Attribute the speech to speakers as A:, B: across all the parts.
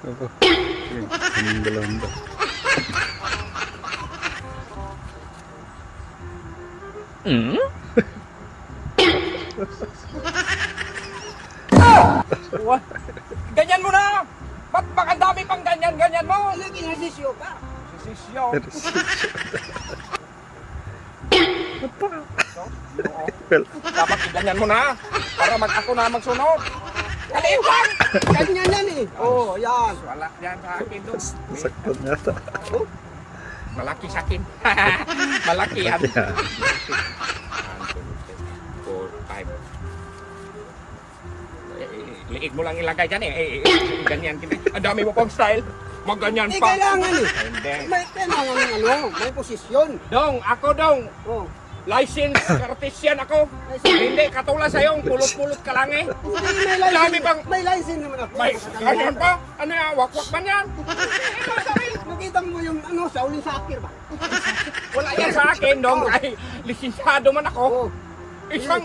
A: Opo. Ang dalawang ba?
B: What? Ganyan mo na! Ba't baka dami pang ganyan-ganyan mo?
C: Ano ginasisyo ka?
B: Sisyo.
A: Well,
B: Dapat ganyan mo na para ako na magsunod. Kaliwan!
C: Ganyan yan eh. Oh, yan.
B: Wala yan sa akin doon.
A: sakto nga ata.
B: Malaki sa akin. Malaki yan.
A: Yeah.
B: 4, 5. Liig mo lang ilagay dyan eh. Ganyan. Ang dami mo pang style. Magganyan
C: Eh,
B: pa.
C: kailangan eh.
B: Hindi.
C: May kailangan ng ano, may posisyon.
B: Dong, ako dong.
C: Oh.
B: License, artisan ako. Hindi, katulad sa'yo, pulot-pulot ka lang eh.
C: May
B: Dami
C: license,
B: pang-
C: may license naman ako.
B: May, ganyan pa? Ano yan, wakwak man yan?
C: Nakita mo yung ano, Shaolin Sakir ba?
B: Wala yan sa akin, dong. Ay, lisensyado man ako.
C: Oh.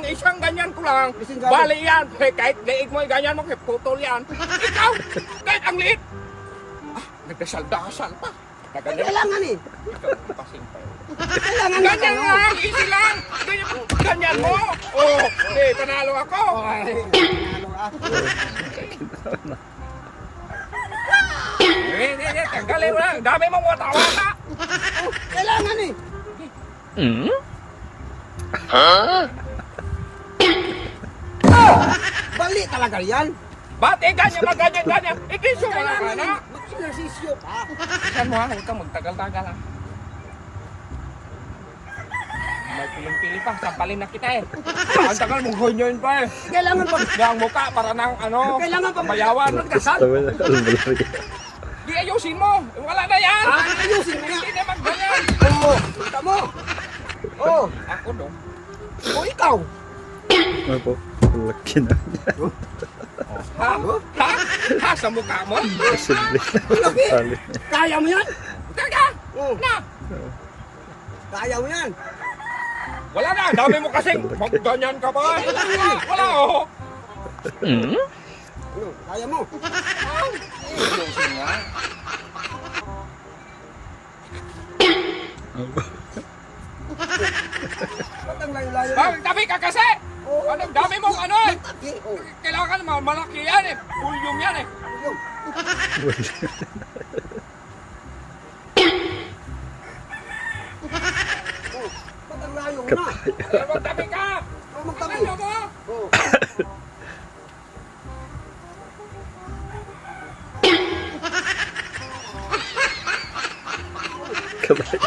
B: Isang ganyan ko lang.
C: Lisensyado.
B: Bali yan. Kahit liig mo, ganyan mo, kahit putol yan. Ikaw, kahit ang liit. Ah, nagdasal-dasal pa. Ganyan.
C: Kailangan eh.
B: Ikaw, pasing pa.
C: Kailangan ng
B: Ganyan
C: ano.
B: lang, easy lang. Ganyan mo. Oh, eh, panalo ako.
C: Okay. Ano ka?
B: Tanggalin mo lang. Dami mong wata-wata.
C: Oh, kailangan eh. Bali talaga yan.
B: Ba't eh, ganyan ba, ganyan. Ikiso mo lang,
C: Kailangan
B: ano?
C: eh. Ginasisyo ka.
B: Isan mo ha, huwag kang magtagal-tagal ha. May piling-pili pa, sampalin na kita eh. Ang tagal mong honyoin pa eh.
C: Kailangan pa.
B: Ang mukha para ng ano,
C: Kailangan pa
B: bayawan.
C: magdasal.
A: Tama na, almalari.
B: Di ayusin mo, wala na yan.
C: Ah, ayusin mo
B: Hindi
C: nga.
B: na magganyan.
C: Oo, kita mo. Oh,
B: Ako dong.
C: o ikaw.
A: Ano po? Laki na.
B: Ha? Ha? Ha? Sa mukha mo?
A: Posible
C: Laki.
A: na. Tali.
C: Kaya mo yan.
B: Taga!
C: Oh,
B: Na!
C: kaya mo yan.
B: Wala na, ang dami mo kasing magganyan ka ba? Wala oh.
C: Ano, kaya mo.
B: Ayusin nga.
C: Ba't ang layo-layo?
B: Bakit tabi ka kasi?
C: Oo.
B: Ano, dami mong ano eh.
C: Taki. Oh,
B: Kailangan malaki yan eh. Pulyong yan eh.
C: yun. Oh, ba't ang layo mo na?
B: Pero magtabi ka.
C: Oh, magtabi.
B: Ano mo?
C: Oh.
A: Kamay.